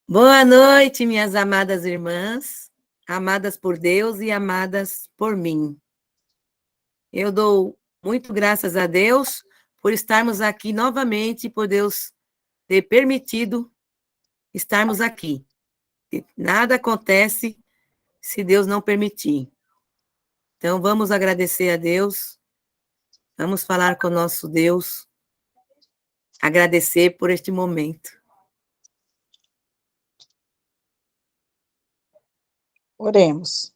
Boa noite, minhas amadas irmãs, amadas por Deus e amadas por mim. Eu dou muito graças a Deus por estarmos aqui novamente, por Deus ter permitido estarmos aqui. Nada acontece se Deus não permitir. Então, vamos agradecer a Deus, vamos falar com o nosso Deus, agradecer por este momento. Oremos.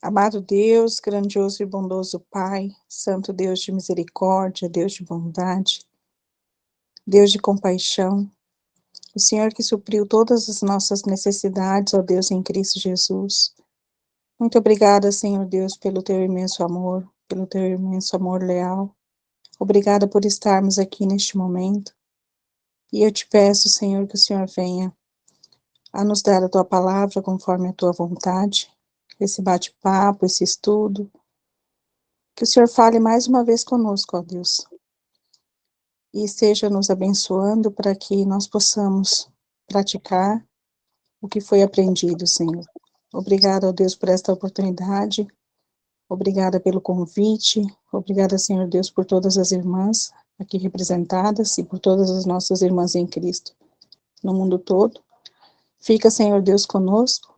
Amado Deus, grandioso e bondoso Pai, Santo Deus de misericórdia, Deus de bondade, Deus de compaixão, o Senhor que supriu todas as nossas necessidades, ó Deus, em Cristo Jesus. Muito obrigada, Senhor Deus, pelo teu imenso amor, pelo teu imenso amor leal. Obrigada por estarmos aqui neste momento. E eu te peço, Senhor, que o Senhor venha a nos dar a tua palavra conforme a tua vontade, esse bate-papo, esse estudo. Que o Senhor fale mais uma vez conosco, ó Deus, e esteja nos abençoando para que nós possamos praticar o que foi aprendido, Senhor. Obrigada, ó Deus, por esta oportunidade, obrigada pelo convite, obrigada, Senhor Deus, por todas as irmãs aqui representadas e por todas as nossas irmãs em Cristo no mundo todo. Fica, Senhor Deus, conosco,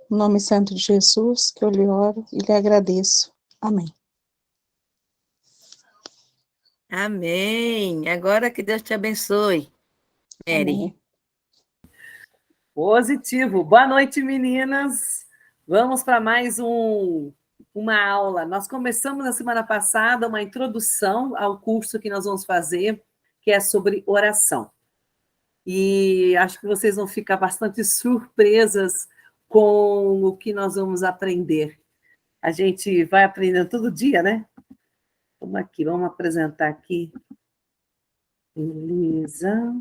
no nome santo de Jesus, que eu lhe oro e lhe agradeço. Amém. Amém. Agora que Deus te abençoe, Mary. Amém. Positivo. Boa noite, meninas. Vamos para mais uma aula. Nós começamos na semana passada uma introdução ao curso que nós vamos fazer, que é sobre oração. E acho que vocês vão ficar bastante surpresas com o que nós vamos aprender. A gente vai aprendendo todo dia, né? Vamos aqui, vamos apresentar aqui. Elisa.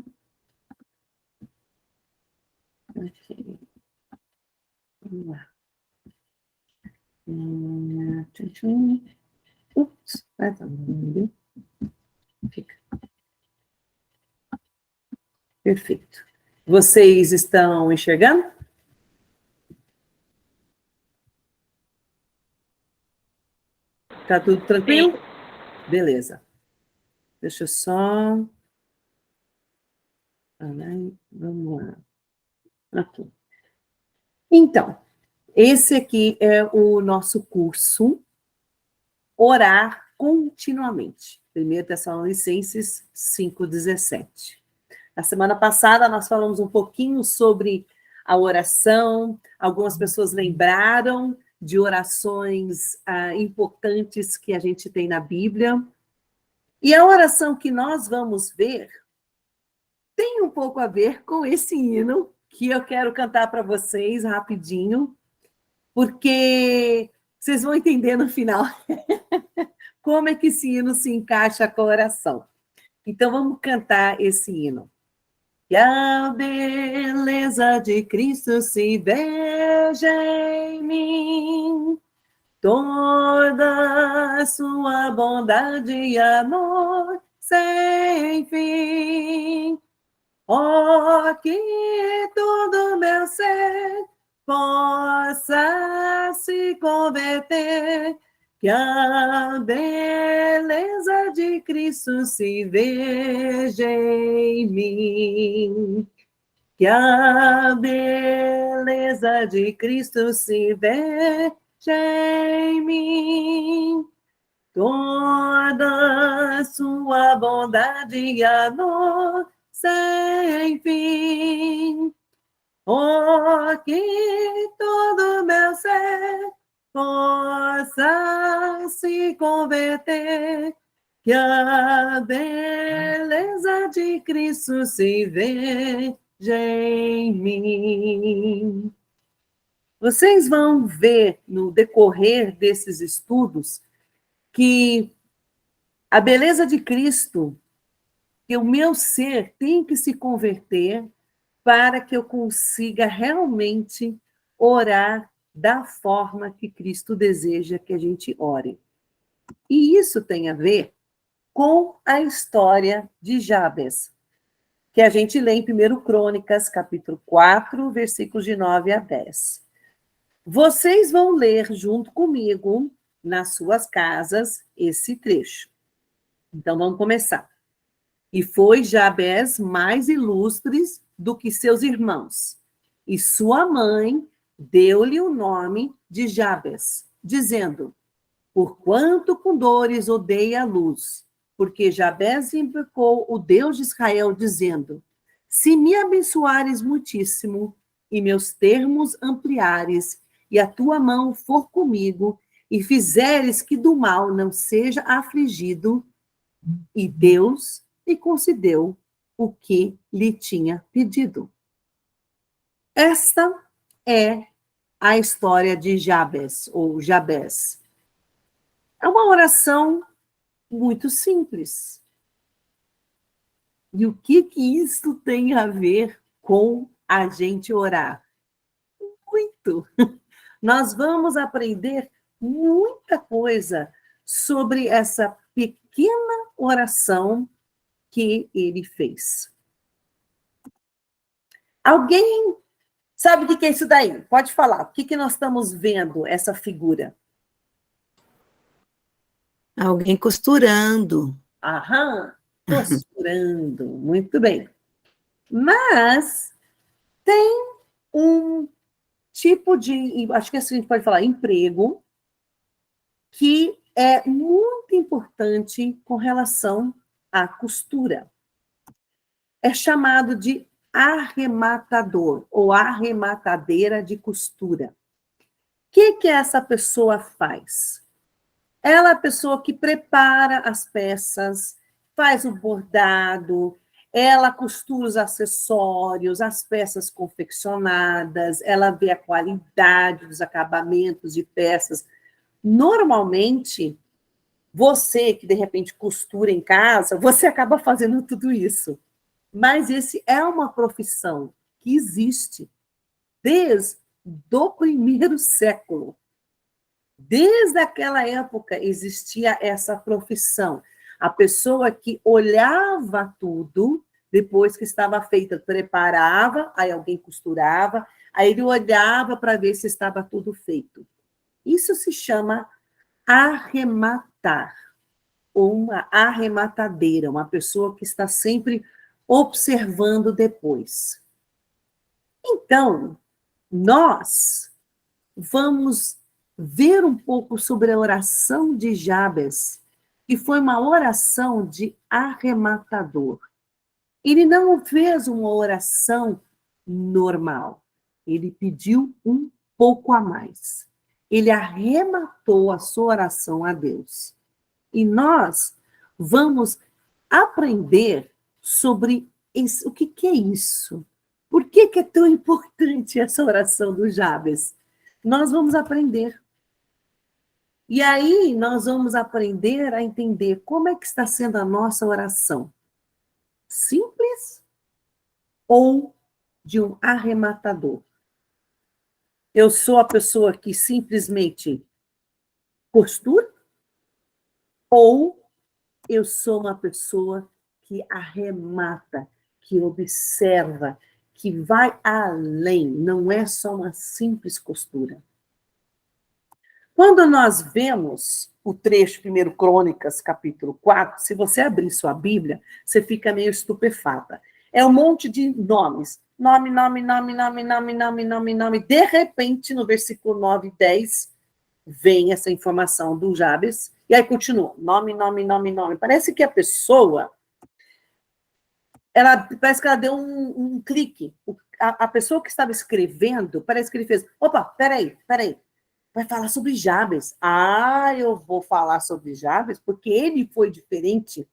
Vamos lá. Ups, fica. Perfeito. Vocês estão enxergando? Tá tudo tranquilo? Sim. Beleza. Deixa eu só... Vamos lá. Aqui. Então, esse aqui é o nosso curso Orar Continuamente. 1 Tessalonicenses 5,17. Na semana passada, nós falamos um pouquinho sobre a oração. Algumas pessoas lembraram de orações importantes que a gente tem na Bíblia. E a oração que nós vamos ver tem um pouco a ver com esse hino que eu quero cantar para vocês rapidinho, porque vocês vão entender no final como é que esse hino se encaixa com a oração. Então, vamos cantar esse hino. Que a beleza de Cristo se veja em mim, toda a sua bondade e amor sem fim. Oh, que todo meu ser possa se converter, que a beleza de Cristo se veja em mim. Que a beleza de Cristo se veja em mim. Toda a sua bondade e amor sem fim. Oh, que todo meu ser possa se converter, que a beleza de Cristo se veja em mim. Vocês vão ver no decorrer desses estudos que a beleza de Cristo, que o meu ser tem que se converter para que eu consiga realmente orar da forma que Cristo deseja que a gente ore. E isso tem a ver com a história de Jabes, que a gente lê em 1 Crônicas, capítulo 4, versículos de 9 a 10. Vocês vão ler junto comigo, nas suas casas, esse trecho. Então, vamos começar. E foi Jabez mais ilustre do que seus irmãos, e sua mãe deu-lhe o nome de Jabez, dizendo: porquanto com dores odeia a luz, porque Jabez invocou o Deus de Israel, dizendo: se me abençoares muitíssimo, e meus termos ampliares, e a tua mão for comigo, e fizeres que do mal não seja afligido, e Deus lhe concedeu o que lhe tinha pedido. Esta é a história de Jabez, ou Jabez. É uma oração muito simples. E o que isso tem a ver com a gente orar? Muito! Nós vamos aprender muita coisa sobre essa pequena oração que ele fez. Alguém sabe o que é isso daí? Pode falar. O que nós estamos vendo, essa figura? Alguém costurando. Aham, costurando. Muito bem. Mas tem um tipo de, acho que assim a gente pode falar, emprego, que é muito importante com relação à costura. É chamado de arrematador ou arrematadeira de costura. O que essa pessoa faz? Ela é a pessoa que prepara as peças, faz o bordado, ela costura os acessórios, as peças confeccionadas, ela vê a qualidade dos acabamentos de peças. Normalmente, você que de repente costura em casa, você acaba fazendo tudo isso. Mas esse é uma profissão que existe desde o primeiro século. Desde aquela época existia essa profissão. A pessoa que olhava tudo, depois que estava feita, preparava, aí alguém costurava, aí ele olhava para ver se estava tudo feito. Isso se chama arrematar, ou uma arrematadeira, uma pessoa que está sempre observando depois. Então, nós vamos ver um pouco sobre a oração de Jabez, que foi uma oração de arrematador. Ele não fez uma oração normal, ele pediu um pouco a mais. Ele arrematou a sua oração a Deus. E nós vamos aprender sobre o que é isso. Por que é tão importante essa oração do Jabez? Nós vamos aprender. E aí nós vamos aprender a entender como é que está sendo a nossa oração. Simples ou de um arrematador? Eu sou a pessoa que simplesmente costura? Ou eu sou uma pessoa que arremata, que observa, que vai além, não é só uma simples costura. Quando nós vemos o trecho 1 Crônicas, capítulo 4, se você abrir sua Bíblia, você fica meio estupefata. É um monte de nomes. Nome, nome, nome, nome, nome, nome, nome, nome. De repente, no versículo 9 e 10, vem essa informação do Jabez, e aí continua. Nome, nome, nome, nome. Parece que a pessoa, parece que ela deu um clique. A pessoa que estava escrevendo, parece que ele fez, opa, peraí. Vai falar sobre Jabez. Ah, eu vou falar sobre Jabez, porque ele foi diferente.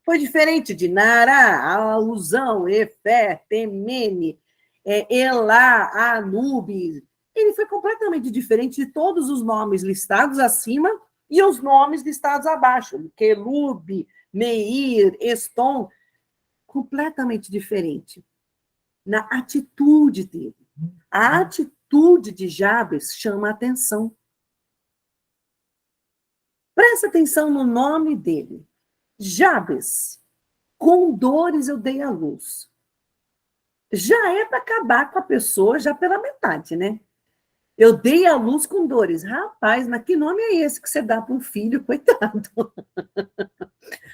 Foi diferente de Nara, alusão, Efé, Temene, Elá, Anubis. Ele foi completamente diferente de todos os nomes listados acima e os nomes listados abaixo. Quelube, Meir, Estom. Completamente diferente. Na atitude dele. A atitude de Jabez chama a atenção. Presta atenção no nome dele. Jabez, com dores eu dei à luz. já é para acabar com a pessoa já pela metade, né? Eu dei à luz com dores. Rapaz, mas que nome é esse que você dá para um filho, coitado?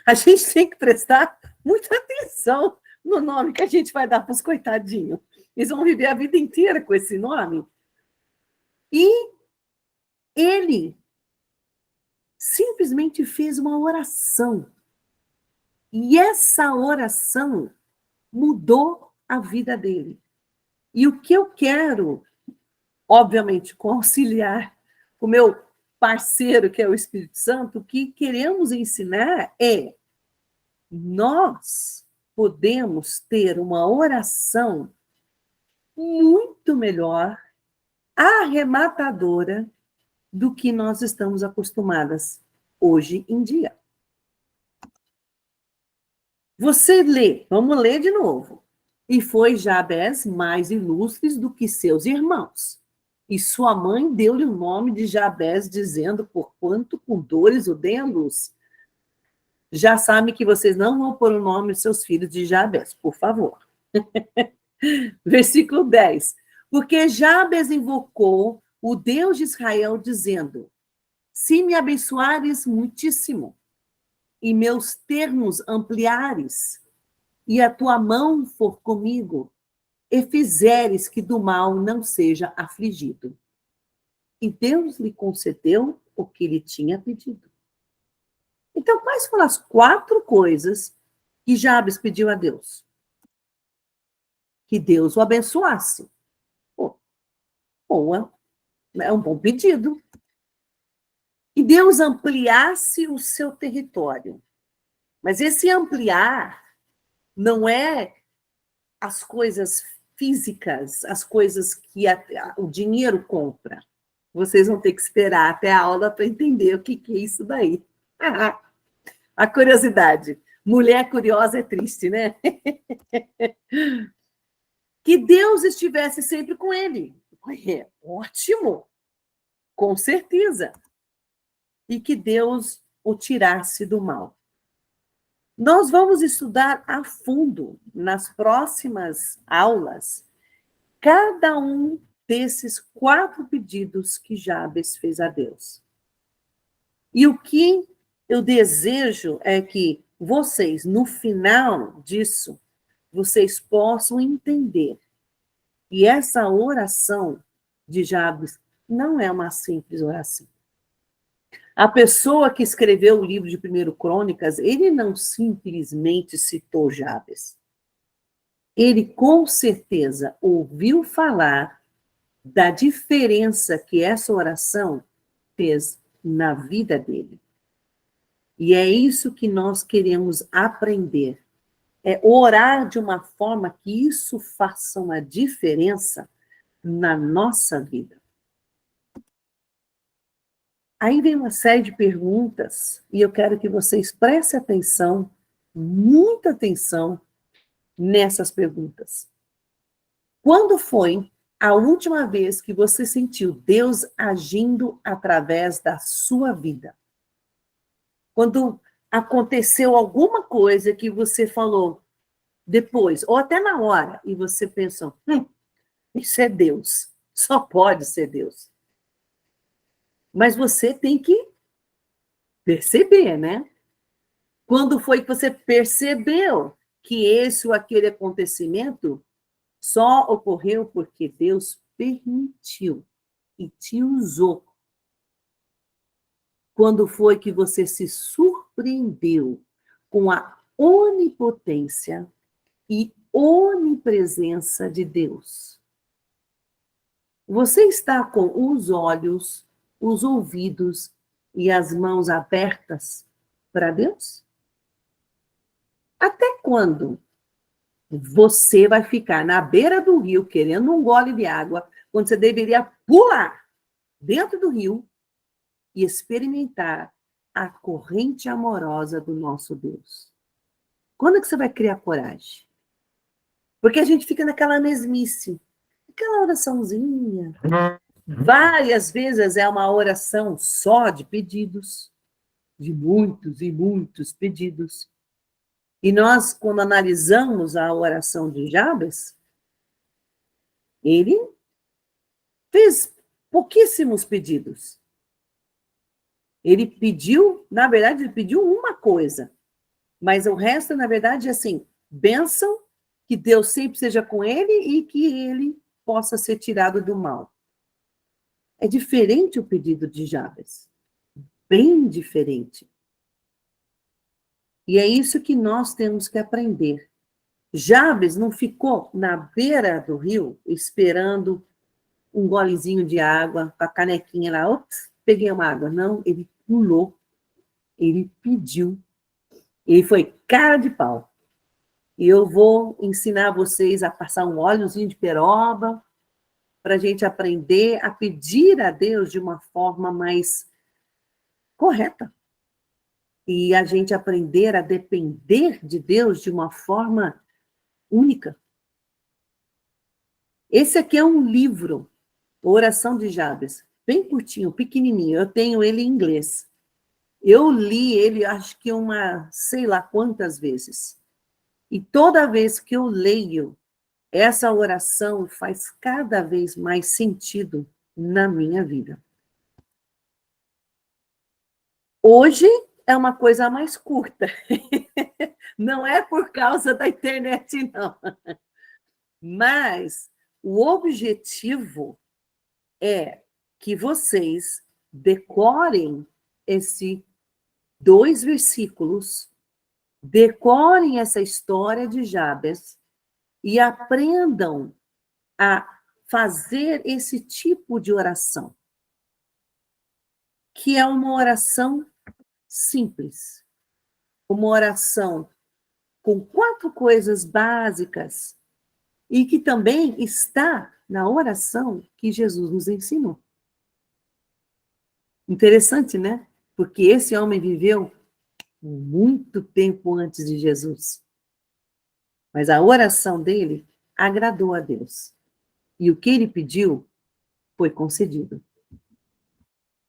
A gente tem que prestar muita atenção no nome que a gente vai dar para os coitadinhos. Eles vão viver a vida inteira com esse nome. E ele simplesmente fez uma oração. E essa oração mudou a vida dele. E o que eu quero, obviamente, conciliar com o meu parceiro, que é o Espírito Santo, o que queremos ensinar é: nós podemos ter uma oração muito melhor, arrematadora, do que nós estamos acostumadas hoje em dia. Você lê, vamos ler de novo. E foi Jabez mais ilustre do que seus irmãos. E sua mãe deu-lhe o nome de Jabez, dizendo: porquanto com dores o dei à luz. Já sabe que vocês não vão pôr o nome dos seus filhos de Jabez, por favor. Versículo 10. Porque Jabez invocou o Deus de Israel, dizendo: se me abençoares muitíssimo, e meus termos ampliares, e a tua mão for comigo, e fizeres que do mal não seja afligido. E Deus lhe concedeu o que lhe tinha pedido. Então, quais foram as 4 coisas que Jabes pediu a Deus? Que Deus o abençoasse. Boa, é um bom pedido. Que Deus ampliasse o seu território. Mas esse ampliar não é as coisas físicas, as coisas que o dinheiro compra. Vocês vão ter que esperar até a aula para entender o que é isso daí. A curiosidade. Mulher curiosa é triste, né? Que Deus estivesse sempre com ele. É ótimo, com certeza. E que Deus o tirasse do mal. Nós vamos estudar a fundo, nas próximas aulas, cada um desses 4 pedidos que Jabes fez a Deus. E o que eu desejo é que vocês, no final disso, vocês possam entender que essa oração de Jabes não é uma simples oração. A pessoa que escreveu o livro de 1 Crônicas, ele não simplesmente citou Jabes. Ele, com certeza, ouviu falar da diferença que essa oração fez na vida dele. E é isso que nós queremos aprender. É orar de uma forma que isso faça uma diferença na nossa vida. Aí vem uma série de perguntas, e eu quero que vocês prestem atenção, muita atenção, nessas perguntas. Quando foi a última vez que você sentiu Deus agindo através da sua vida? Quando aconteceu alguma coisa que você falou depois, ou até na hora, e você pensou, isso é Deus, só pode ser Deus. Mas você tem que perceber, né? Quando foi que você percebeu que esse ou aquele acontecimento só ocorreu porque Deus permitiu e te usou? Quando foi que você se surpreendeu com a onipotência e onipresença de Deus? Você está com os olhos, os ouvidos e as mãos abertas para Deus? Até quando você vai ficar na beira do rio querendo um gole de água, quando você deveria pular dentro do rio e experimentar a corrente amorosa do nosso Deus? Quando que você vai criar coragem? Porque a gente fica naquela mesmice, aquela oraçãozinha. Várias vezes é uma oração só de pedidos, de muitos e muitos pedidos. E nós, quando analisamos a oração de Jabes, Ele fez pouquíssimos pedidos. Ele pediu, na verdade, ele pediu uma coisa, mas o resto, na verdade, é assim, bênção, que Deus sempre seja com ele e que ele possa ser tirado do mal. É diferente o pedido de Jabes, bem diferente. E é isso que nós temos que aprender. Jabes não ficou na beira do rio esperando um golezinho de água, com a canequinha lá, ops, peguei uma água. Não, ele pulou, ele pediu, ele foi cara de pau. E eu vou ensinar vocês a passar um óleozinho de peroba, para a gente aprender a pedir a Deus de uma forma mais correta. E a gente aprender a depender de Deus de uma forma única. Esse aqui é um livro, Oração de Jabes, bem curtinho, pequenininho. Eu tenho ele em inglês. Eu li ele, acho que sei lá quantas vezes. E toda vez que eu leio, essa oração faz cada vez mais sentido na minha vida. Hoje é uma coisa mais curta. Não é por causa da internet, não. Mas o objetivo é que vocês decorem esses 2 versículos, decorem essa história de Jabes e aprendam a fazer esse tipo de oração, que é uma oração simples, uma oração com 4 coisas básicas e que também está na oração que Jesus nos ensinou. Interessante, né? Porque esse homem viveu muito tempo antes de Jesus. Mas a oração dele agradou a Deus. E o que ele pediu foi concedido.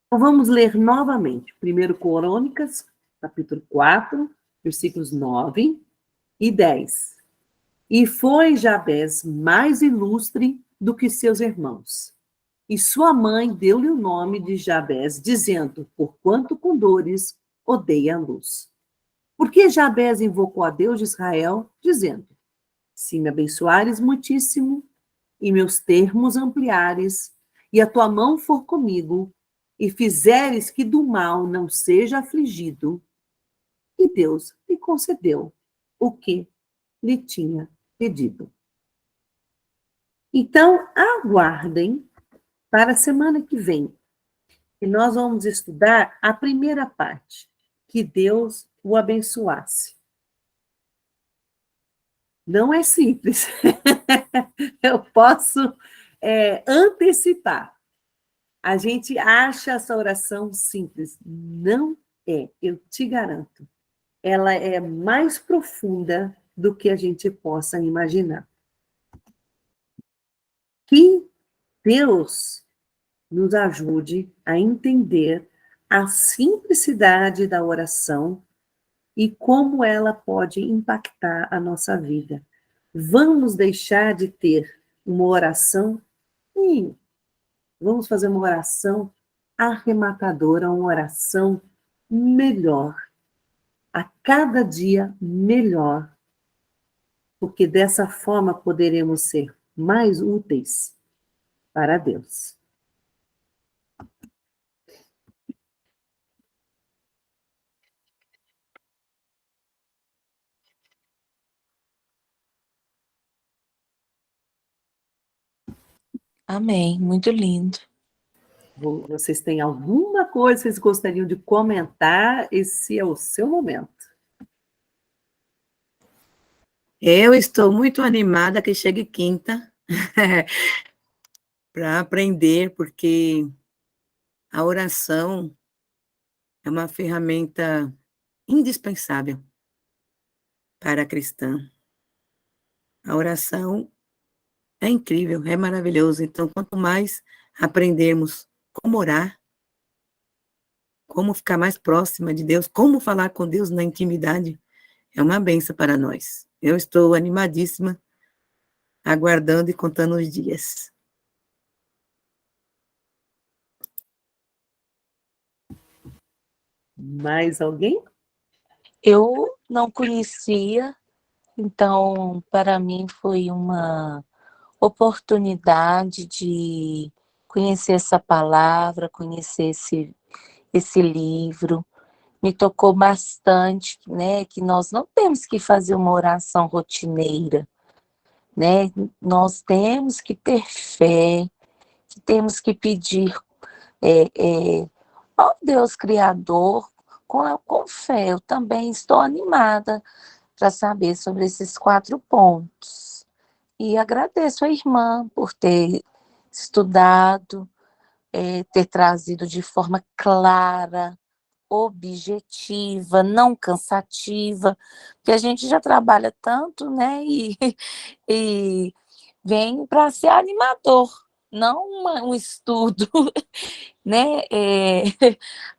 Então vamos ler novamente. 1 Crônicas, capítulo 4, versículos 9 e 10. E foi Jabes mais ilustre do que seus irmãos. E sua mãe deu-lhe o nome de Jabes, dizendo, porquanto com dores odeia a luz. Porque Jabes invocou a Deus de Israel, dizendo, se me abençoares muitíssimo, e meus termos ampliares, e a tua mão for comigo, e fizeres que do mal não seja afligido, e Deus lhe concedeu o que lhe tinha pedido. Então, aguardem para a semana que vem, e nós vamos estudar a primeira parte, que Deus o abençoasse. Não é simples. Eu posso antecipar. A gente acha essa oração simples. Não é, eu te garanto. Ela é mais profunda do que a gente possa imaginar. Que Deus nos ajude a entender a simplicidade da oração e como ela pode impactar a nossa vida. Vamos deixar de ter uma oração e vamos fazer uma oração arrematadora, uma oração melhor. A cada dia melhor. Porque dessa forma poderemos ser mais úteis para Deus. Amém, muito lindo. Vocês têm alguma coisa que vocês gostariam de comentar? Esse é o seu momento. Eu estou muito animada que chegue quinta para aprender, porque a oração é uma ferramenta indispensável para a cristã. A oração é incrível, é maravilhoso. Então, quanto mais aprendermos como orar, como ficar mais próxima de Deus, como falar com Deus na intimidade, é uma bênção para nós. Eu estou animadíssima, aguardando e contando os dias. Mais alguém? Eu não conhecia, então para mim foi uma oportunidade de conhecer essa palavra, conhecer esse livro. Me tocou bastante, né? Que nós não temos que fazer uma oração rotineira, né? Nós temos que ter fé, que temos que pedir ao Deus Criador com fé. Eu também estou animada para saber sobre esses 4 pontos. E agradeço a irmã por ter estudado, ter trazido de forma clara, objetiva, não cansativa, porque a gente já trabalha tanto, né? E vem para ser animador, não um estudo, né?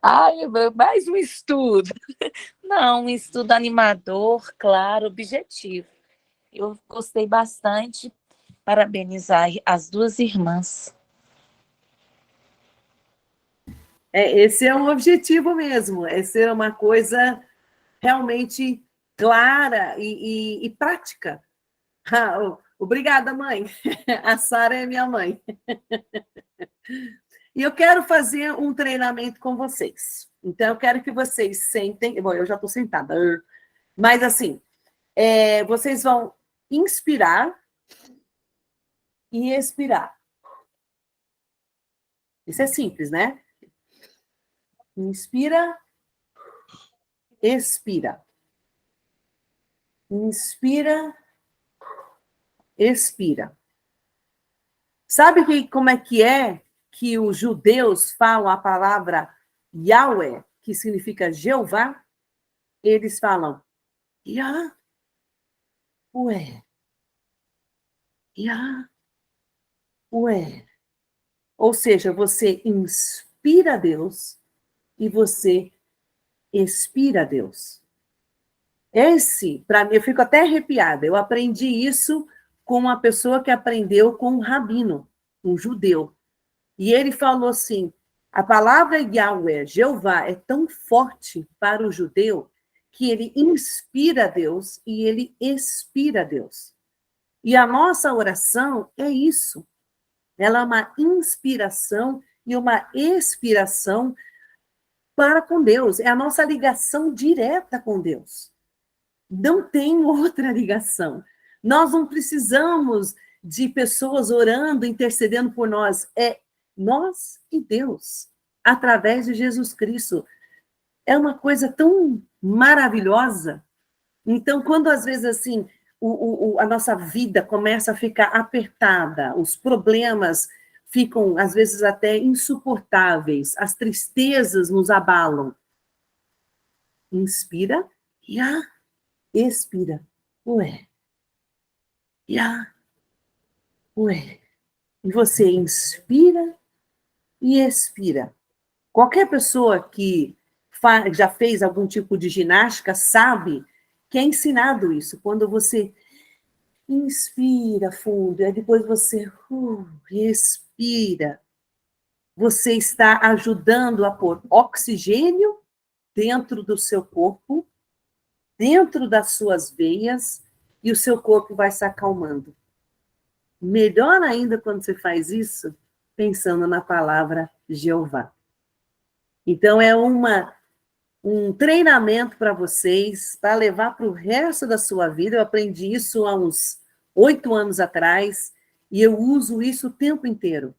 Ai, mais um estudo. Não, um estudo animador, claro, objetivo. Eu gostei bastante, parabenizar as 2 irmãs. Esse é um objetivo mesmo, é ser uma coisa realmente clara e prática. Obrigada, mãe. A Sara é minha mãe. E eu quero fazer um treinamento com vocês. Então, eu quero que vocês sentem. Bom, eu já estou sentada, mas assim, vocês vão inspirar e expirar. Isso é simples, né? Inspira, expira. Inspira, expira. Sabe como é que os judeus falam a palavra Yahweh, que significa Jeová? Eles falam Yahweh, Yahweh. Ou seja, você inspira Deus e você expira Deus. Esse, para mim, eu fico até arrepiada. Eu aprendi isso com uma pessoa que aprendeu com um rabino, um judeu. E ele falou assim: a palavra Yahweh, Jeová, é tão forte para o judeu que ele inspira Deus e ele expira Deus. E a nossa oração é isso. Ela é uma inspiração e uma expiração para com Deus. É a nossa ligação direta com Deus. Não tem outra ligação. Nós não precisamos de pessoas orando, intercedendo por nós. É nós e Deus, através de Jesus Cristo. É uma coisa tão maravilhosa. Então, quando às vezes assim, a nossa vida começa a ficar apertada, os problemas ficam às vezes até insuportáveis, as tristezas nos abalam. Inspira e expira. Ué. E você inspira e expira. Qualquer pessoa que já fez algum tipo de ginástica sabe que é ensinado isso. Quando você inspira fundo, e depois você respira, você está ajudando a pôr oxigênio dentro do seu corpo, dentro das suas veias, e o seu corpo vai se acalmando. Melhor ainda quando você faz isso, pensando na palavra Jeová. Então, é um treinamento para vocês, para levar para o resto da sua vida. Eu aprendi isso há uns 8 anos atrás, e eu uso isso o tempo inteiro.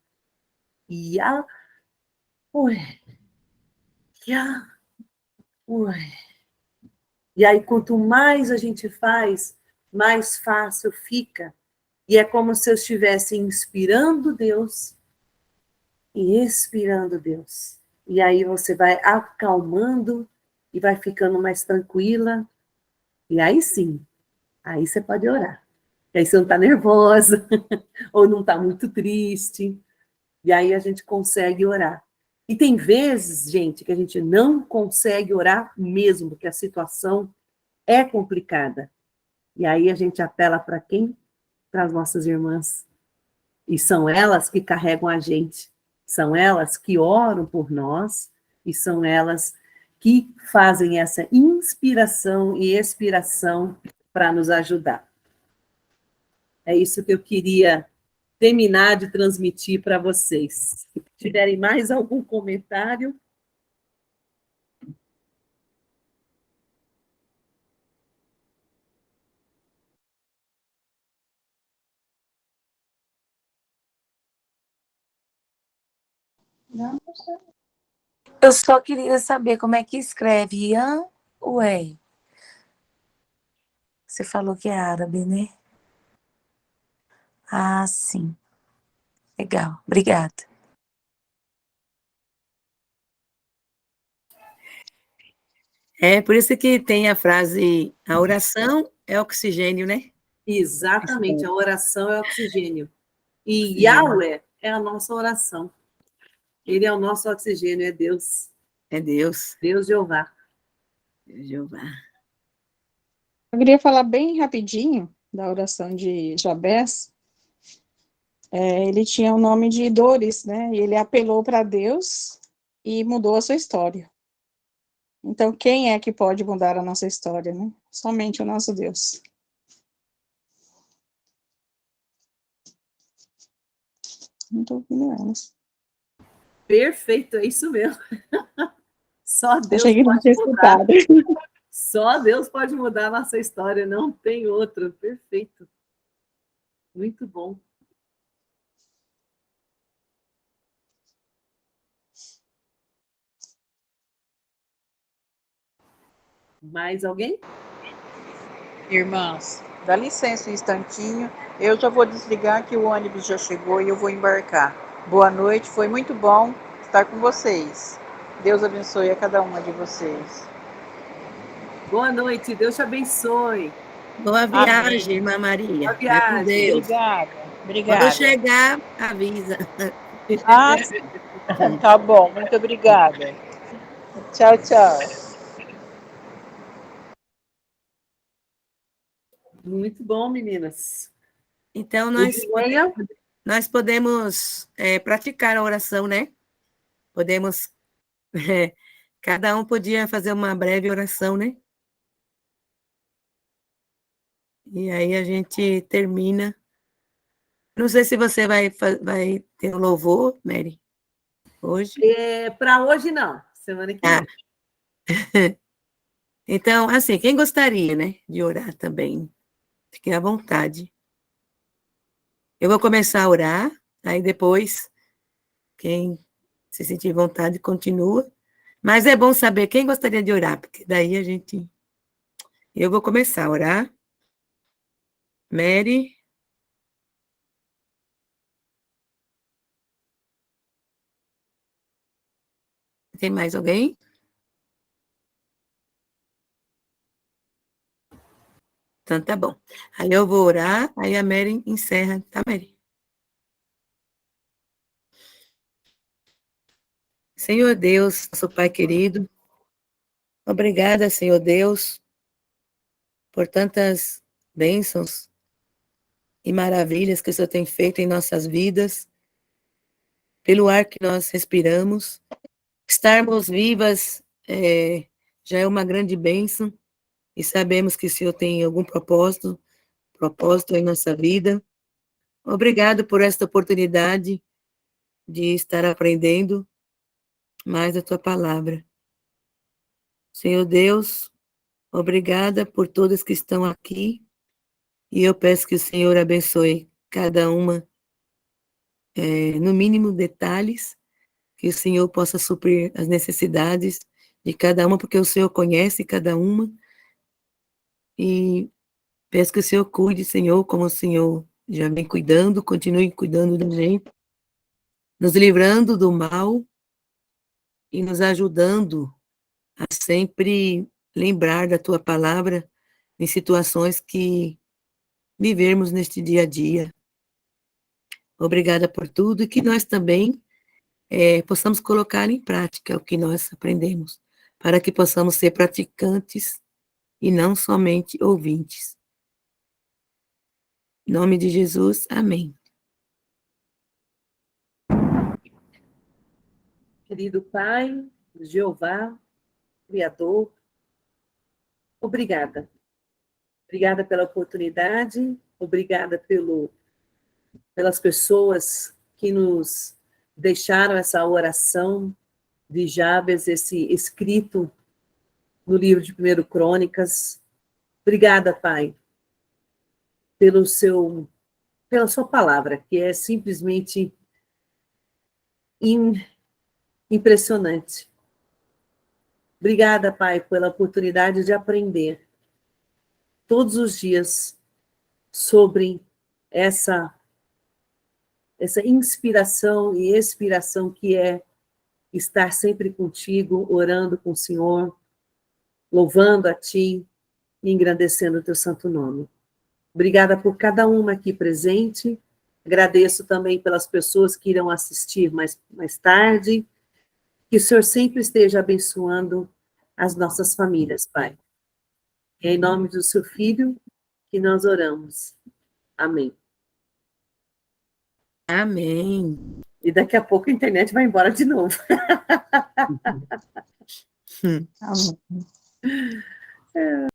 Yahweh. E aí, quanto mais a gente faz, mais fácil fica. E é como se eu estivesse inspirando Deus e expirando Deus. E aí você vai acalmando e vai ficando mais tranquila. E aí sim, aí você pode orar. E aí você não está nervosa, ou não está muito triste. E aí a gente consegue orar. E tem vezes, gente, que a gente não consegue orar mesmo, porque a situação é complicada. E aí a gente apela para quem? Para as nossas irmãs. E são elas que carregam a gente. São elas que oram por nós e são elas que fazem essa inspiração e expiração para nos ajudar. É isso que eu queria terminar de transmitir para vocês. Se tiverem mais algum comentário. Eu só queria saber como é que escreve Ian Ué. Você falou que é árabe, né? Ah, sim. Legal. Obrigada. É por isso que tem a frase, a oração é oxigênio, né? Exatamente, a oração é oxigênio. E Oxigênio. Yahweh é a nossa oração. Ele é o nosso oxigênio, é Deus. É Deus. Deus Jeová. Jeová. Eu queria falar bem rapidinho da oração de Jabés. Ele tinha o nome de dores, né? E ele apelou para Deus e mudou a sua história. Então, quem é que pode mudar a nossa história, né? Somente o nosso Deus. Não estou ouvindo elas. Perfeito, é isso mesmo. Só Deus Achei que não pode tinha mudar. escutado. Só Deus pode mudar a nossa história, não tem outro. Perfeito. Muito bom. Mais alguém? Irmãs, dá licença um instantinho. Eu já vou desligar que o ônibus já chegou e eu vou embarcar. Boa noite, foi muito bom estar com vocês. Deus abençoe a cada uma de vocês. Boa noite, Deus te abençoe. Boa viagem, irmã Maria. Boa Vai com viagem. Deus. Obrigada, Quando obrigada. chegar, avisa. Ah, sim. Tá bom, muito obrigada. Tchau, tchau. Muito bom, meninas. Então, Edneia? nós podemos praticar a oração, né? Podemos, cada um podia fazer uma breve oração, né? E aí a gente termina. Não sei se você vai ter um louvor, Mary, hoje. Para hoje, não. Semana que vem. Então, assim, quem gostaria, né, de orar também, fique à vontade. Eu vou começar a orar, aí depois, quem se sentir vontade, continua. Mas é bom saber quem gostaria de orar, porque daí a gente... Eu vou começar a orar. Mary. Tem mais alguém? Então tá bom. Aí eu vou orar, aí a Mary encerra, tá, Mary? Senhor Deus, nosso Pai querido, obrigada, Senhor Deus, por tantas bênçãos e maravilhas que o Senhor tem feito em nossas vidas, pelo ar que nós respiramos. Estarmos vivas já é uma grande bênção e sabemos que o Senhor tem algum propósito em nossa vida. Obrigado por esta oportunidade de estar aprendendo mais a tua palavra. Senhor Deus, obrigada por todas que estão aqui, e eu peço que o Senhor abençoe cada uma, no mínimo detalhes, que o Senhor possa suprir as necessidades de cada uma, porque o Senhor conhece cada uma, e peço que o Senhor cuide, Senhor, como o Senhor já vem cuidando, continue cuidando da gente, nos livrando do mal e nos ajudando a sempre lembrar da tua palavra em situações que vivermos neste dia a dia. Obrigada por tudo e que nós também possamos colocar em prática o que nós aprendemos, para que possamos ser praticantes e não somente ouvintes. Em nome de Jesus, amém. Querido Pai, Jeová, Criador. Obrigada. Obrigada pela oportunidade, obrigada pelas pessoas que nos deixaram essa oração de Jabes, esse escrito no livro de 1 Crônicas. Obrigada, Pai, pela sua palavra, que é simplesmente impressionante. Obrigada, Pai, pela oportunidade de aprender todos os dias sobre essa inspiração e expiração que é estar sempre contigo, orando com o Senhor, louvando a Ti e engrandecendo o Teu santo nome. Obrigada por cada uma aqui presente. Agradeço também pelas pessoas que irão assistir mais tarde. Que o Senhor sempre esteja abençoando as nossas famílias, Pai. É em nome do Seu Filho que nós oramos. Amém. Amém. E daqui a pouco a internet vai embora de novo. Amém.